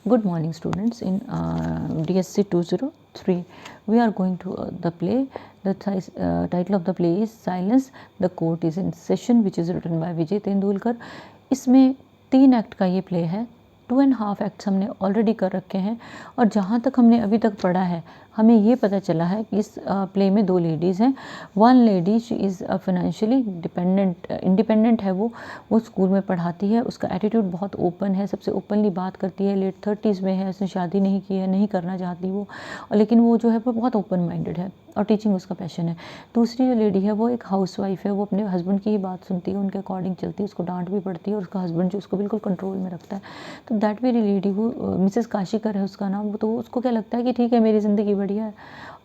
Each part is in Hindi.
Good morning, students. In DSC 203, we are going to the play. The title of the play is Silence. The Court is in Session, which is written by Vijay Tendulkar. इसमें 3 एक्ट का ये प्ले है. 2.5 एक्ट्स हमने ऑलरेडी कर रखे हैं और जहाँ तक हमने अभी तक पढ़ा है हमें ये पता चला है कि इस प्ले में 2 लेडीज़ हैं. One lady she is financially independent है. वो स्कूल में पढ़ाती है. उसका एटीट्यूड बहुत ओपन है, सबसे ओपनली बात करती है. लेट 30s में है, उसने शादी नहीं की है, नहीं करना चाहती वो, लेकिन वो जो है वो बहुत ओपन माइंडेड है और टीचिंग उसका पैशन है. दूसरी जो लेडी है वो एक हाउसवाइफ है. वो अपने हस्बैंड की ही बात सुनती है, उनके अकॉर्डिंग चलती है. उसको डांट भी पड़ती है और उसका हस्बैंड जो उसको बिल्कुल कंट्रोल में रखता है. तो दैट वेरी लेडी, वो मिसेस काशीकर है उसका नाम. तो उसको क्या लगता है कि ठीक है मेरी ज़िंदगी बढ़िया है.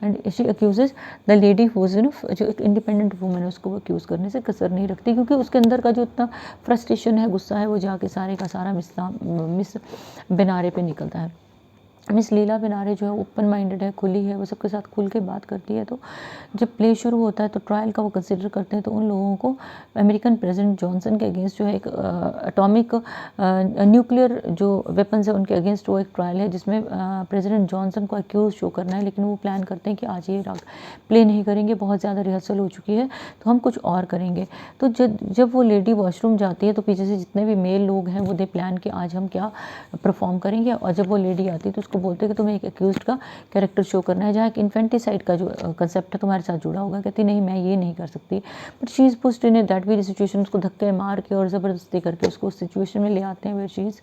And she accuses the lady whose जो एक इंडिपेंडेंट वूमन है उसको वो अक्यूज़ करने से कसर नहीं रखती, क्योंकि उसके अंदर का जो इतना फ्रस्ट्रेशन है, गुस्सा है, वो जाके सारे का सारा मिस बेनारे पे निकलता है. मिस लीला बेनारे जो है ओपन माइंडेड है, खुली है, वो सबके साथ खुल के बात करती है. तो जब प्ले शुरू होता है तो ट्रायल का वो कंसिडर करते हैं. तो उन लोगों को अमेरिकन प्रेसिडेंट जॉनसन के अगेंस्ट जो है एक एटॉमिक न्यूक्लियर जो वेपन्स है उनके अगेंस्ट वो एक ट्रायल है जिसमें प्रेसिडेंट जॉनसन को अक्यूज़ शो करना है. लेकिन वो प्लान करते हैं कि आज ये प्ले नहीं करेंगे, बहुत ज़्यादा रिहर्सल हो चुकी है, तो हम कुछ और करेंगे. तो जब वो लेडी वॉशरूम जाती है तो पीछे से जितने भी मेल लोग हैं वो दे प्लान कि आज हम क्या परफॉर्म करेंगे. और जब वो लेडी आती है तो उसको बोलते हैं कि तुम्हें एक अक्यूज्ड का कैरेक्टर शो करना है, जहाँ एक इन्फेंटिसाइड का जो कंसेप्ट है तुम्हारे साथ जुड़ा होगा. कहती नहीं मैं ये नहीं कर सकती. But she is pushed in that very situation. उसको धक्के मार के और ज़बरदस्ती करके उसको उस सिचुएशन में ले आते हैं where she is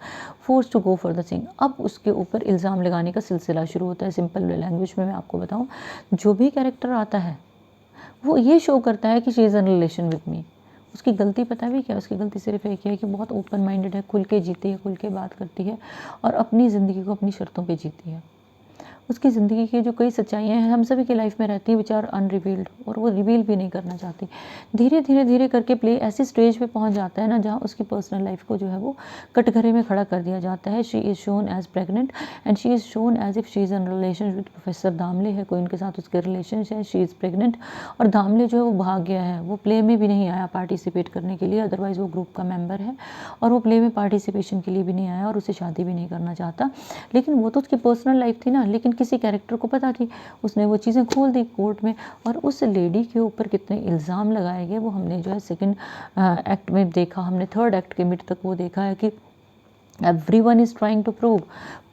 force to go for the thing. अब उसके ऊपर इल्ज़ाम लगाने का सिलसिला शुरू होता है. सिंपल लैंग्वेज में मैं आपको बताऊँ, जो भी कैरेक्टर आता है वो ये शो करता है कि she is in relation with me. उसकी गलती पता भी क्या, उसकी गलती सिर्फ एक है कि बहुत ओपन माइंडेड है, खुल के जीती है, खुल के बात करती है और अपनी ज़िंदगी को अपनी शर्तों पे जीती है. उसकी ज़िंदगी की जो कई सच्चाइयाँ हैं हम सभी की लाइफ में रहती हैं विच आर अनरिवील्ड, और वो रिवील भी नहीं करना चाहती. धीरे धीरे करके प्ले ऐसी स्टेज पे पहुंच जाता है ना जहाँ उसकी पर्सनल लाइफ को जो है वो कटघरे में खड़ा कर दिया जाता है. She is shown as pregnant and she is shown as if she is in relation with professor Damle है, कोई उनके साथ उसके रिलेशन है. शी इज़ प्रेग्नेंट और दामले जो है वो भाग गया है, वो प्ले में भी नहीं आया पार्टिसिपेट करने के लिए. अदरवाइज़ वो ग्रुप का मेम्बर है और वो प्ले में पार्टिसिपेशन के लिए भी नहीं आया और उसे शादी भी नहीं करना चाहता. लेकिन वो तो उसकी पर्सनल लाइफ थी ना, लेकिन किसी कैरेक्टर को पता थी, उसने वो चीज़ें खोल दी कोर्ट में. और उस लेडी के ऊपर कितने इल्ज़ाम लगाए गए वो हमने जो है सेकंड एक्ट में देखा. हमने थर्ड एक्ट के मिड तक वो देखा है कि everyone is trying to prove.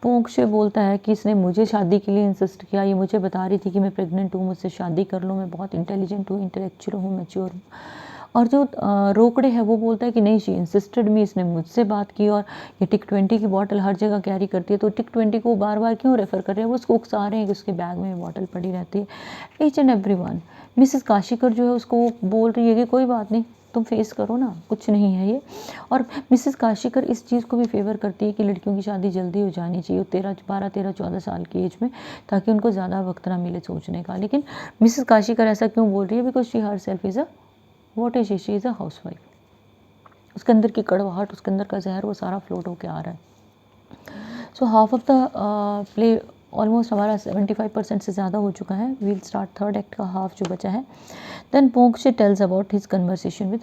Ponkshe बोलता है कि इसने मुझे शादी के लिए इंसिस्ट किया, ये मुझे बता रही थी कि मैं प्रेग्नेंट हूँ, मुझसे शादी कर लो, मैं बहुत इंटेलिजेंट हूँ, इंटेलेक्चुअल हूँ, मैच्योर हूँ. और जो रोकड़े है वो बोलता है कि नहीं शी इंसिस्टेड मी, इसने मुझसे बात की और ये टिक 20 की बॉटल हर जगह कैरी करती है. तो टिक 20 को बार बार क्यों रेफ़र कर रहे हैं, वो उसको उकसा रहे हैं कि उसके बैग में बॉटल पड़ी रहती है. Each and every one. Mrs Kashikar जो है उसको बोल रही है कि कोई बात नहीं, तुम फेस करो ना, कुछ नहीं है ये. और मिसेस काशीकर इस चीज़ को भी फेवर करती है कि लड़कियों की शादी जल्दी हो जानी चाहिए 12, 13, 14 साल की एज में, ताकि उनको ज़्यादा वक्त ना मिले सोचने का. लेकिन मिसेस काशीकर ऐसा क्यों बोल रही है? Because she her self is a what is she is a house wife. उसके अंदर की कड़वाहट, उसके अंदर का जहर वो सारा फ्लोट होके आ रहा है. So half of the play almost हमारा 75% से ज़्यादा हो चुका है. वील स्टार्ट थर्ड एक्ट का हाफ जो बचा है. Then Ponkshe tells about his conversation with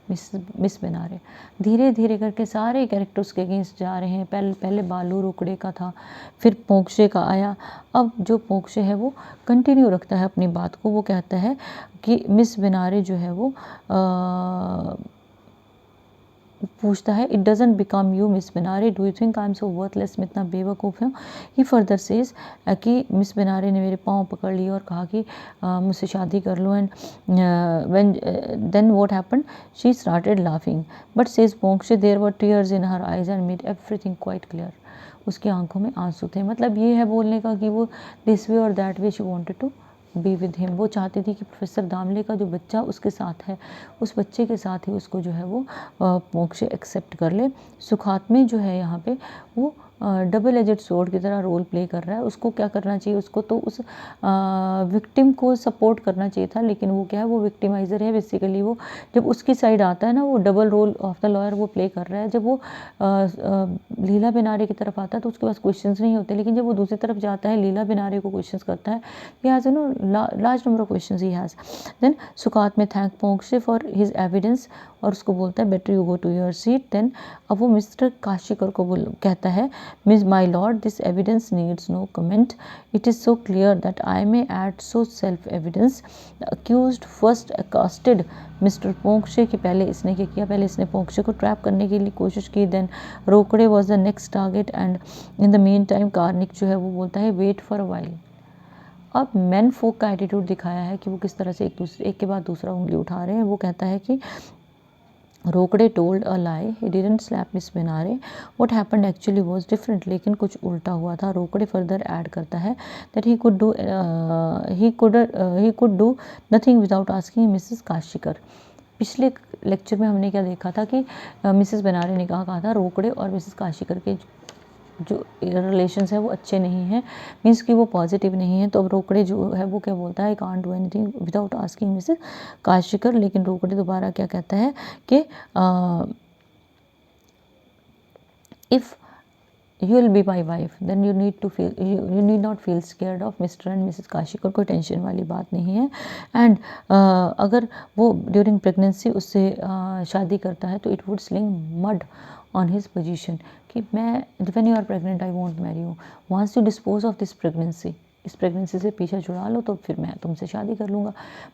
miss Benare. धीरे धीरे करके सारे कैरेक्टर्स के अगेंस्ट जा रहे हैं. पहले बालू रोकड़े का था, फिर पोंक्षे का आया. अब जो पोंक्षे है वो कंटिन्यू रखता है अपनी बात को. वो कहता है कि मिस बेनारे जो है वो पूछता है, it doesn't become you miss Benare, do you think I am so worthless, मैं इतना बेवकूफ़ हूँ. ही फर्दर सेज कि मिस बेनारे ने मेरे पाँव पकड़ लिए और कहा कि मुझसे शादी कर लो. And when then what happened, she started laughing but says Ponkshe there were tears in her eyes and made everything quite clear. उसकी आंखों में आंसू थे. मतलब ये है बोलने का कि वो दिस वे और that way she wanted to be with him. वो चाहती थी कि प्रोफेसर दामले का जो बच्चा उसके साथ है, उस बच्चे के साथ ही उसको जो है वो मोक्ष एक्सेप्ट कर ले. सुखात्मे जो है यहाँ पे वो डबल एजेड सोर्ड की तरह रोल प्ले कर रहा है. उसको क्या करना चाहिए, उसको तो उस विक्टिम को सपोर्ट करना चाहिए था, लेकिन वो क्या है, वो विक्टिमाइज़र है बेसिकली. वो जब उसकी साइड आता है ना, वो double role of the lawyer वो प्ले कर रहा है. जब वो लीला बेनारे की तरफ आता है तो उसके पास क्वेश्चंस नहीं होते, लेकिन जब वो दूसरी तरफ जाता है लीला बेनारे को क्वेश्चंस करता है, he has no large number of questions he has. Then Sukhatme thank Ponkshe for his evidence और उसको बोलता है better you go to your seat. Then अब वो मिस्टर काशीकर को कहता है Miss My Lord, this evidence needs no comment. It is so clear that I may add so self-evidence. The accused first accosted Mr. Ponkshe कि पहले इसने क्या किया, पहले इसने पोंक्षे को ट्रैप करने के लिए कोशिश की. Then Rokade was the next target and in the mean time Karnik जो है वो बोलता है वेट फॉर अ वाइल. अब मैन फोक का एटीट्यूड दिखाया है कि वो किस तरह से एक के बाद दूसरा उंगली उठा रहे हैं. वो कहता है कि Rokde told a lie, he didn't slap miss Benare, what happened actually was different, लेकिन कुछ उल्टा हुआ था. रोकड़े फर्दर ऐड करता है that he could do nothing without asking Mrs Kashikar. पिछले लेक्चर में हमने क्या देखा था कि मिसेस बेनारे ने कहा था रोकड़े और मिसेस काशीकर के जो रिलेशंस है वो अच्छे नहीं हैं, मीन्स कि वो पॉजिटिव नहीं है. तो अब रोकड़े जो है वो क्या बोलता है, can't do anything without asking Mrs Kashikar. लेकिन रोकड़े दोबारा क्या कहता है कि if you will be my wife then you need not feel scared of Mr. and Mrs. Kashikar. कोई टेंशन वाली बात नहीं है. एंड अगर वो ड्यूरिंग प्रेगनेंसी उससे शादी करता है तो it would sling mud on his position कि मैं when you are pregnant I won't marry you, once you dispose of this pregnancy, इस प्रेगनेंसी से पीछा छुड़ा लो तो फिर मैं तुमसे शादी कर लूँगा.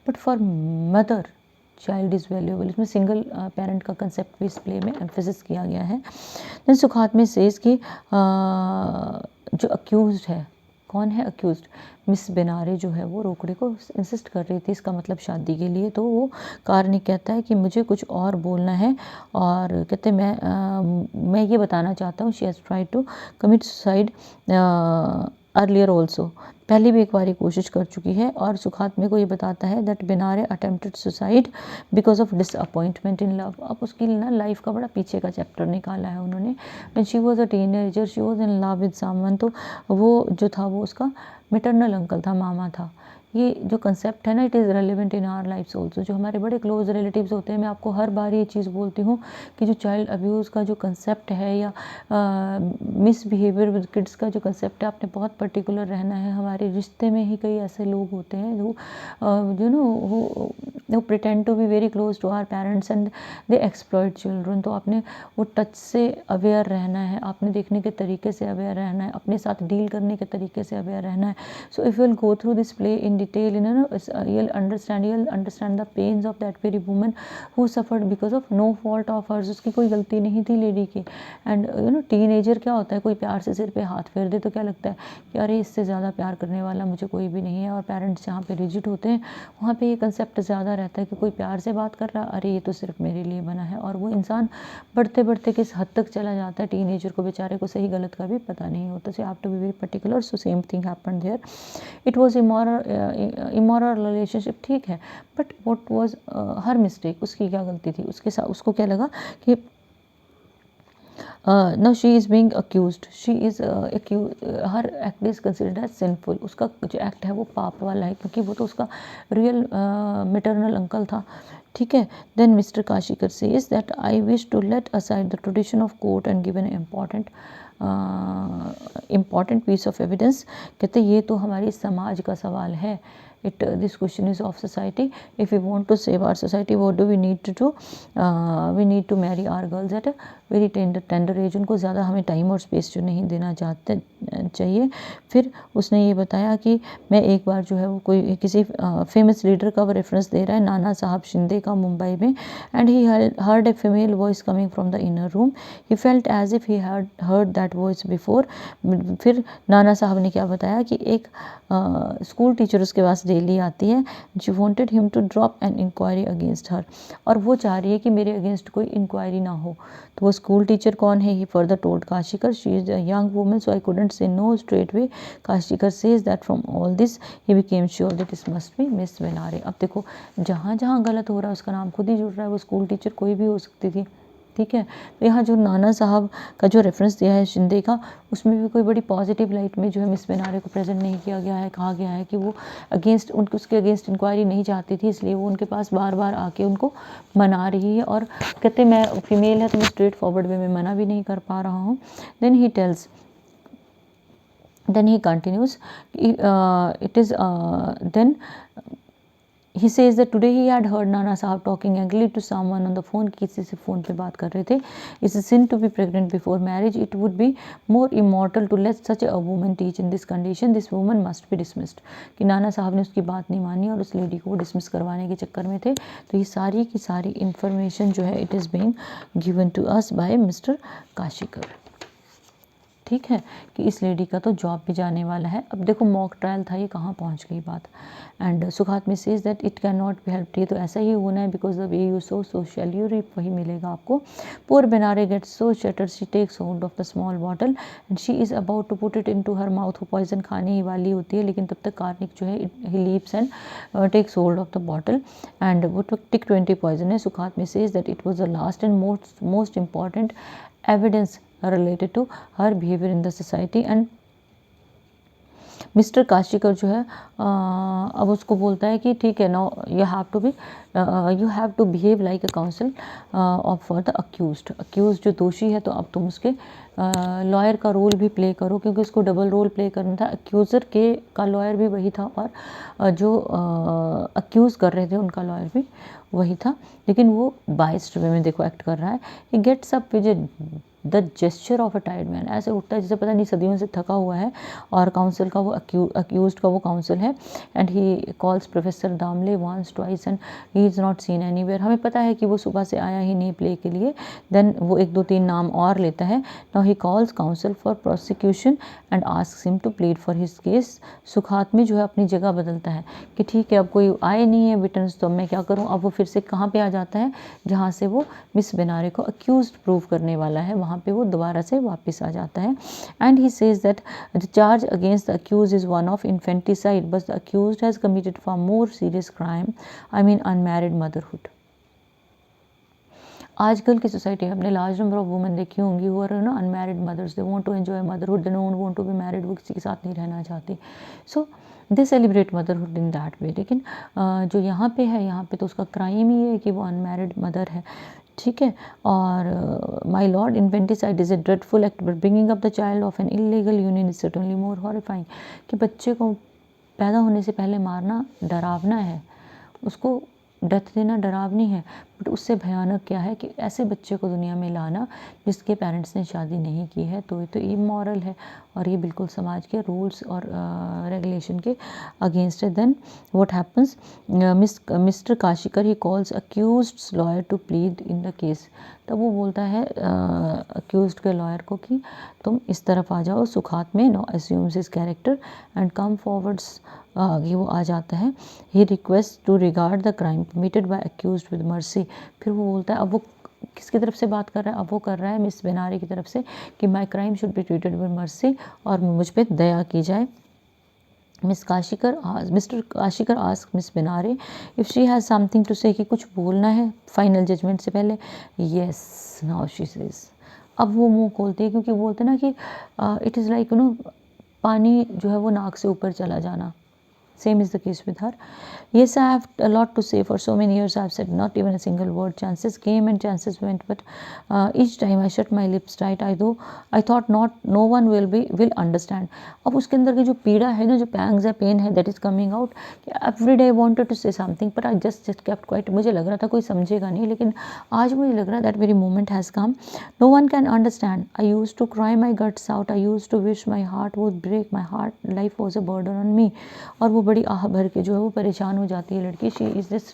But for mother child is valuable. इसमें सिंगल पेरेंट का कंसेप्ट भी इस प्ले में एम्फेसिस किया गया है. देन सुखात में सेज कि जो अक्यूज है, कौन है अक्यूज्ड, मिस बेनारे जो है वो रोकड़े को इंसिस्ट कर रही थी इसका मतलब शादी के लिए. तो वो कार्निक कहता है कि मुझे कुछ और बोलना है और कहते मैं ये बताना चाहता हूँ she has tried to commit suicide earlier also, पहले भी एक बार कोशिश कर चुकी है. और सुखात में को ये बताता है that Benare attempted suicide because of disappointment in love. अब उसकी ना लाइफ का बड़ा पीछे का चैप्टर निकाला है उन्होंने. When she was a teenager she was in love with someone, तो वो जो था वो उसका मैटरनल अंकल था, मामा था. ये जो कंसेप्ट है ना, it is relevant in our lifes also. जो हमारे बड़े क्लोज रिलेटिव्स होते हैं, मैं आपको हर बार ये चीज़ बोलती हूँ कि जो चाइल्ड अब्यूज़ का जो कंसेप्ट है या मिसबिहेवियर विद किड्स का जो कंसेप्ट है, आपने बहुत पर्टिकुलर रहना है. हमारे रिश्ते में ही कई ऐसे लोग होते हैं जो वो pretend to be very close to our parents and they exploit children. तो आपने वो टच से अवेयर रहना है, आपने देखने के तरीके से अवेयर रहना है, अपने साथ डील करने के तरीके से अवेयर रहना है. So if you will go through this play in detail, you'll understand the pains of that very woman who suffered because of no fault of hers. उसकी कोई गलती नहीं थी लेडी की. एंड टीनेजर क्या होता है, कोई प्यार से सिर पे हाथ फेर दे तो क्या लगता है कि अरे इससे ज़्यादा प्यार करने वाला मुझे कोई भी नहीं है. और पेरेंट्स जहाँ पे रिजिड होते हैं वहाँ पे ये कंसेप्ट ज़्यादा रहता है कि कोई प्यार से बात कर रहा, अरे ये तो सिर्फ मेरे लिए बना है. और वो इंसान बढ़ते बढ़ते किस हद तक चला जाता है, टीनेजर को बेचारे को सही गलत का भी पता नहीं होता. So you have to be very particular. So same thing happened there. It was immoral relationship, ठीक है, but what was her mistake, उसकी क्या गलती थी, उसके साथ उसको क्या लगा कि now she is being accused, she is her act is considered as sinful. उसका जो एक्ट है वो पाप वाला है क्योंकि वो तो उसका रियल मैटरनल अंकल था. ठीक है. Then mister Kashikar says that I wish to let aside the tradition of court and give an important piece of evidence. कहते ये तो हमारी समाज का सवाल है. This question is of society. If we want to save our society, what do we need to do? We need to marry our girls at a very tender age. उनको ज़्यादा हमें टाइम और स्पेस जो नहीं देना चाहते चाहिए. फिर उसने ये बताया कि मैं एक बार जो है वो कोई किसी फेमस लीडर का रेफरेंस दे रहा है, नाना साहब शिंदे का, मुंबई में. And he heard a female voice coming from the inner room. He felt as if he had heard that voice before. फिर नाना साहब ने क्या बताया कि एक स्कूल टीचर उसके पास डेली आती है. She wanted him to drop an inquiry against her, और वो चाह रही है कि मेरे अगेंस्ट कोई इंक्वायरी ना हो. तो वो स्कूल टीचर कौन है, he further told Kashikar she is a young woman so I couldn't say no straight way. Kashikar says that from all this he became sure that इस मस्ट बी मिस बेनारे. अब देखो जहाँ जहाँ गलत हो रहा है उसका नाम खुद ही जुड़ रहा है. वो स्कूल टीचर कोई भी हो सकती थी. ठीक है. तो यहाँ जो नाना साहब का जो रेफरेंस दिया है शिंदे का, उसमें भी कोई बड़ी पॉजिटिव लाइट में जो है मिस बेनारे को प्रेजेंट नहीं किया गया है. कहा गया है कि वो उसके अगेंस्ट इंक्वायरी नहीं चाहती थी, इसलिए वो उनके पास बार बार आके उनको मना रही है. और कहते मैं फीमेल है तो मैं स्ट्रेट फॉरवर्ड वे में मना भी नहीं कर पा रहा हूँ. Then he continues, it is then He says that today he had heard Nana Sahab talking angrily to someone on the phone, किसी से फ़ोन पे बात कर रहे थे. It's a sin to be pregnant before marriage. It would be more immortal to let such a woman teach in this condition. This woman must be dismissed. कि नाना साहब ने उसकी बात नहीं मानी और उस लेडी को डिसमिस करवाने के चक्कर में थे. तो ये सारी की सारी इन्फॉर्मेशन जो है it is being given to us by mister Kashikar. ठीक है कि इस लेडी का तो जॉब भी जाने वाला है. अब देखो मॉक ट्रायल था, ये कहाँ पहुँच गई बात. And Sukhatme says that it can not be help. ये तो ऐसा ही होना है because the way you sow shall you reap, वही मिलेगा आपको. Poor Benare gets so shattered she takes hold of the small bottle and she is about to put it into her mouth. वो पॉइजन खाने ही वाली होती है, लेकिन तब तक कार्निक जो है he leaps and takes hold of the bottle and वो टिक 20 पॉइजन है. Sukhatme says that it was the last and most important evidence related to her behavior in the society. And mister Kashikar जो है अब उसको बोलता है कि ठीक है, now you have to behave like a counsel of for the accused जो दोषी है, तो अब तुम उसके लॉयर का रोल भी प्ले करो, क्योंकि उसको डबल रोल प्ले करना था. अक्यूज़र का लॉयर भी वही था और जो अक्यूज़ कर रहे थे उनका लॉयर भी वही था, लेकिन वो बाइस्ड वे में देखो एक्ट कर रहा है. He gets up with the gesture of a tired man. ऐसे उठता है जैसे पता नहीं सदियों से थका हुआ है, और काउंसिल का वो अक्यूज्ड का वो काउंसिल है. And he calls professor Damle once twice and he is not seen anywhere. हमें पता है कि वो सुबह से आया ही नहीं प्ले के लिए. देन वो 1-2-3 नाम और लेता है. Now he calls council for prosecution and asks him to plead for his case. Sukhatme जो है अपनी जगह बदलता है कि ठीक है अब कोई आए नहीं है विटनेस, तो मैं क्या करूँ. अब वो फिर से कहाँ पे आ जाता है, जहाँ से वो मिस बेनारे को अक्यूज्ड प्रूव करने वाला है, वहाँ पे वो दोबारा से वापस आ जाता है. And he says that the charge against the accuse is one of infanticide, but the accused has committed for more serious crime, I mean unmarried motherhood. आजकल की सोसाइटी में हमने लार्ज नंबर ऑफ वुमेन देखी होंगी who are no unmarried mothers. They want to enjoy motherhood, they don't want to be married. वो किसी के साथ नहीं रहना चाहती. So they celebrate motherhood in that way. लेकिन जो यहाँ पे है, यहाँ पे तो उसका क्राइम ही है कि वो अनमैरिड मदर है. ठीक है. और my lord infanticide is a dreadful act, but bringing up the child of an illegal union is certainly more horrifying. कि बच्चे को पैदा होने से पहले मारना डरावना है, उसको डेथ देना डरावनी है, बट उससे भयानक क्या है कि ऐसे बच्चे को दुनिया में लाना जिसके पेरेंट्स ने शादी नहीं की है, तो ये तो इमोरल है और ये बिल्कुल समाज के रूल्स और रेगुलेशन के अगेंस्ट है. Then what happens, mister Kashikar he calls accused lawyer to plead in the case. तब वो बोलता है अक्यूज्ड के लॉयर को कि तुम इस तरफ आ जाओ. Sukhatme now assumes his character and come forwards, आगे वो आ जाता है. He request to regard the crime committed by accused with mercy. फिर वो बोलता है, अब वो किसकी तरफ से बात कर रहा है, अब वो कर रहा है मिस बेनारे की तरफ से कि my crime should be treated with mercy, और मुझ पे दया की जाए. Mister Kashikar ask miss Benare if she has something to say, कि कुछ बोलना है फाइनल जजमेंट से पहले. Yes now she says. अब वो मुंह खोलती है, क्योंकि बोलते ना कि इट इज़ लाइक पानी जो है वो नाक से ऊपर चला जाना. Same is the case with her. Yes, I have a lot to say. For so many years, I have said not even a single word. Chances came and chances went, but each time I shut my lips tight. I thought no one will understand. अब उसके अंदर की जो पीड़ा है ना, जो pangs है, पेन है, that is coming out. Every day I wanted to say something, but I just kept quiet. मुझे लग रहा था कोई समझेगा नहीं, लेकिन आज मुझे लग रहा है that very moment has come. No one can understand. I used to cry my guts out. I used to wish my heart would break. My heart life was a burden on me. और वो बड़ी आह भर के जो है वो परेशान हो जाती है लड़की. She is this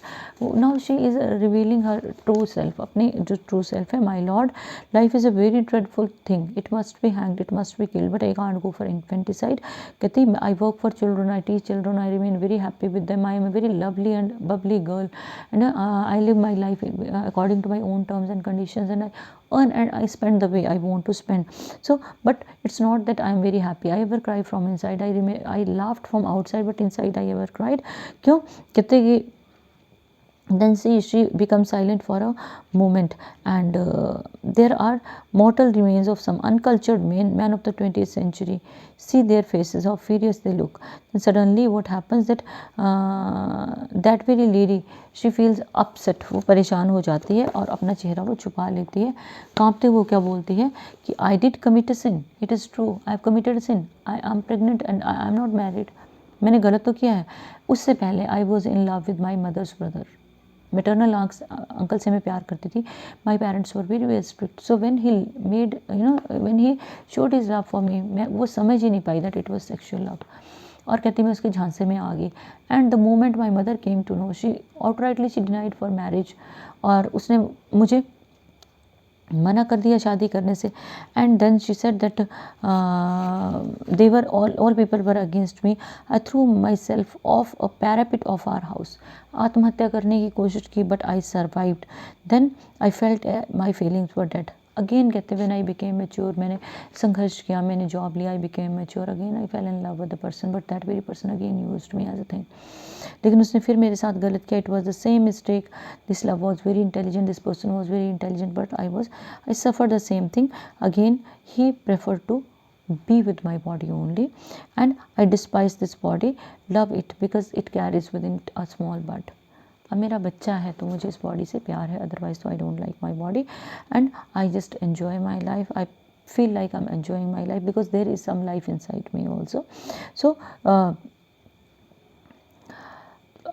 now she is revealing her true self, अपनी जो ट्रू सेल्फ है. My lord life is a very dreadful thing. It must be hanged, it must be killed, but I can't go for infanticide. कहती I work for children, I teach children, I remain very happy with them. I am a very lovely and bubbly girl and I live my life according to my own terms and conditions and I earn and I spend the way I want to spend. So, but it's not that I am very happy. I ever cry from inside. I laughed from outside, but inside I ever cried. क्यों कहते कि then she becomes silent for a moment, and there are mortal remains of some uncultured men of the 20th century. See their faces, how furious they look. Then suddenly what happens that that very lady, she feels upset. वो परेशान हो जाती है और अपना चेहरा वो छुपा लेती है. कांपते वो क्या बोलती है कि I did commit a sin. It is true. I have committed a sin. I am pregnant and I am not married. मैंने गलत तो किया है। उससे पहले I was in love with my mother's brother, maternal uncle से मैं प्यार करती थी। My parents were very very strict, so when he made when he showed his love for me, मैं वो समझ ही नहीं पाई that it was sexual love, और कहती मैं उसके झांसे में आ गई। And the moment my mother came to know, she outrightly she denied for marriage, और उसने मुझे मना कर दिया शादी करने से। And then she said that they were all people were against me, I threw myself off a parapet of our house, आत्महत्या करने की कोशिश की, but I survived. Then I felt my feelings were dead. Again कहते व्हेन आई बिकेम मैच्योर, मैंने संघर्ष किया, मैंने जॉब लिया, I became mature, again I fell in love with the person, but that very person again used me as a thing. लेकिन उसने फिर मेरे साथ गलत किया। It was the same mistake, this love was very intelligent, this person was very intelligent, but I suffer the same thing. Again he prefer to be with my body only, and I despise this body, love it because it carries within it a small bud. अब मेरा बच्चा है तो मुझे इस बॉडी से प्यार है, अदरवाइज तो I don't like my body, and I just enjoy my life, I feel like I'm enjoying my life because there is some life inside me also. So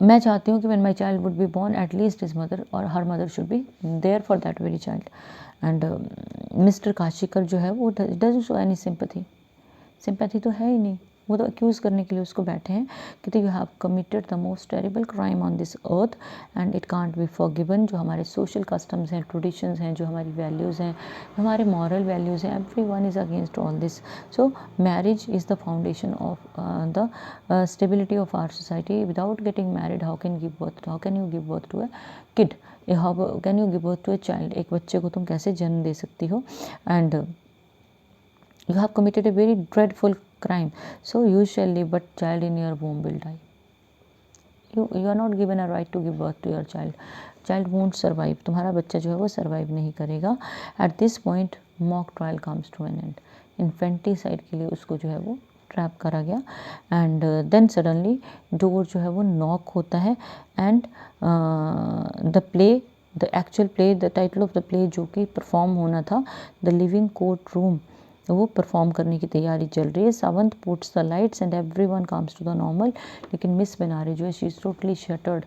मैं चाहती हूँ कि when my child would be born, at least his mother or her mother should be there for that very child. And mister Kashikar जो है वो doesn't show any sympathy. Sympathy तो है ही नहीं, वो तो अक्यूज़ करने के लिए उसको बैठे हैं कि you have committed the most terrible crime on this earth and it can't be forgiven. जो हमारे सोशल कस्टम्स हैं, ट्रेडिशंस हैं, जो हमारी वैल्यूज़ हैं, हमारे मॉरल वैल्यूज़ हैं, everyone is against all this. So marriage is the foundation of the stability of our society. Without getting married how can you give birth to a kid, how can you give birth to a child? एक बच्चे को तुम कैसे जन्म दे सकती हो? And you have committed a very dreadful crime, so you shall live, but child in your womb will die. You are not given a right to give birth to your child won't survive. तुम्हारा बच्चा जो है वो सर्वाइव नहीं करेगा। At this point mock trial comes to an end. Infanticide के लिए उसको जो है वो ट्रैप करा गया। एंड देन सडनली डोर जो है वो नॉक होता है, and the actual play, the title of the play जो कि परफॉर्म होना था, द लिविंग कोर्ट रूम, वो परफॉर्म करने की तैयारी चल रही है। Sawant puts the lights and everyone comes to the normal. लेकिन मिस बेनारे जो है शी इज़ टोटली शटर्ड,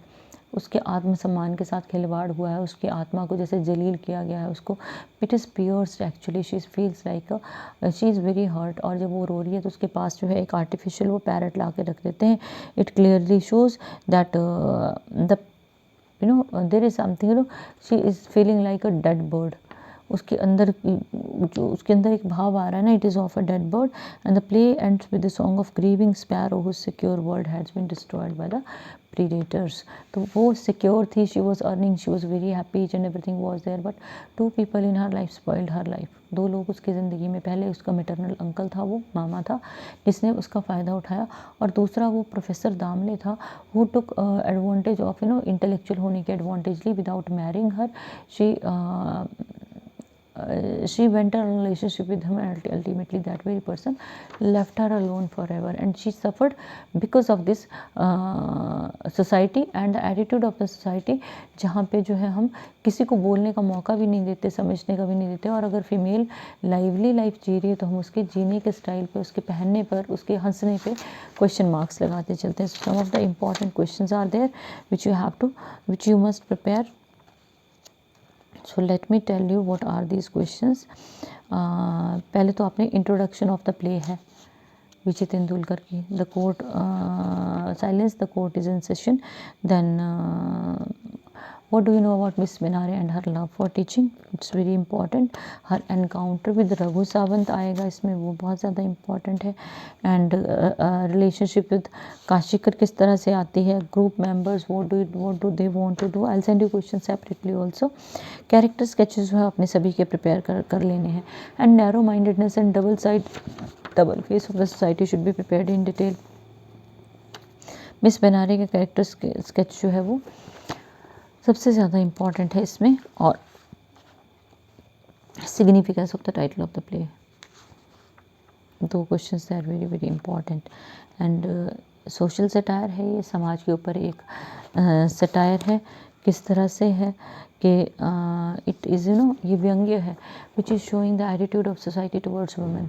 उसके आत्मसम्मान के साथ खिलवाड़ हुआ है, उसकी आत्मा को जैसे जलील किया गया है उसको। It is pierced actually, she feels like she is very hurt. और जब वो रो रही है तो उसके पास जो है एक आर्टिफिशियल वो पैरट ला के रख देते हैं। It clearly shows that the there is something, she is feeling like a dead bird. उसके अंदर एक भाव आ रहा है ना, it is of a dead bird. And the play ends with the song of grieving sparrow whose secure world has been destroyed by the predators. तो वो सिक्योर थी, she was earning, she was very happy, and everything was there, but two people in her life spoiled her life. दो लोग उसकी ज़िंदगी में, पहले उसका मेटरनल अंकल था, वो मामा था जिसने उसका फ़ायदा उठाया, और दूसरा वो प्रोफेसर दामले था who took advantage of intellectual होने के advantageously without marrying her. She went on a relationship with him, and ultimately that very person left her alone forever, and she suffered because of this society and the attitude of the society, जहाँ पे जो है हम किसी को बोलने का मौका भी नहीं देते, समझने का भी नहीं देते। और अगर फीमेल लाइवली लाइफ जी रही है तो हम उसके जीने के स्टाइल पे, उसके पहनने पर, उसके हंसने पे क्वेश्चन मार्क्स लगाते चलते हैं। Some of the important questions are there which you must prepare. So let me tell you what are these questions. पहले तो आपने इंट्रोडक्शन ऑफ द प्ले है विजय तेंदुलकर की, the court silence, the court is in session. Then what do you know about Miss Benare and her love for teaching? It's very important. Her encounter with Raghu Sawant आएगा इसमें, वो बहुत ज़्यादा इम्पॉर्टेंट है। एंड रिलेशनशिप विद काशीकर किस तरह से आती है, group members what do they want to do. I'll send you questions separately also. Character sketches जो है अपने सभी के प्रिपेयर कर लेने हैं। And narrow mindedness and double face of the society should be prepared in detail. Miss Benare का कैरेक्टर स्केच जो है वो सबसे ज़्यादा इम्पॉर्टेंट है इसमें, और significance of the title of the play, दो questions are very very important. And social satire है, ये समाज के ऊपर एक सटायर है। किस तरह से है कि इट इज़ ये व्यंग्य है, which is showing the attitude of society towards women.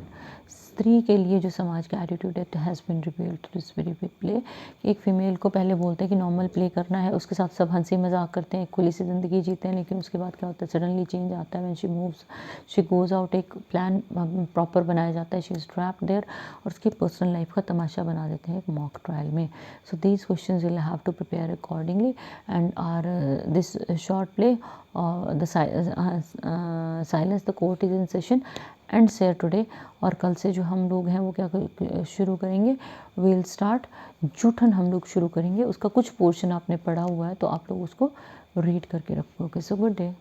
स्त्री के लिए जो समाज का एटीट्यूड है has been revealed through this very big play. एक फीमेल को पहले बोलते हैं कि नॉर्मल प्ले करना है, उसके साथ सब हंसी मजाक करते हैं, खुली सी ज़िंदगी जीते हैं, लेकिन उसके बाद क्या होता है, सडनली चेंज आता है। When she moves, she goes out, एक प्लान प्रॉपर बनाया जाता है, शी इज़ ट्रैप्ड देयर, और उसकी पर्सनल लाइफ का तमाशा बना देते हैं एक मॉक ट्रायल में। So these questions will have to prepare accordingly and our this short play the silence the court is in session and share today. और कल से जो हम लोग हैं वो क्या शुरू करेंगे, विल स्टार्ट जूठन हम लोग शुरू करेंगे। उसका कुछ पोर्शन आपने पढ़ा हुआ है तो आप लोग उसको रीड करके रखोगे। So good day.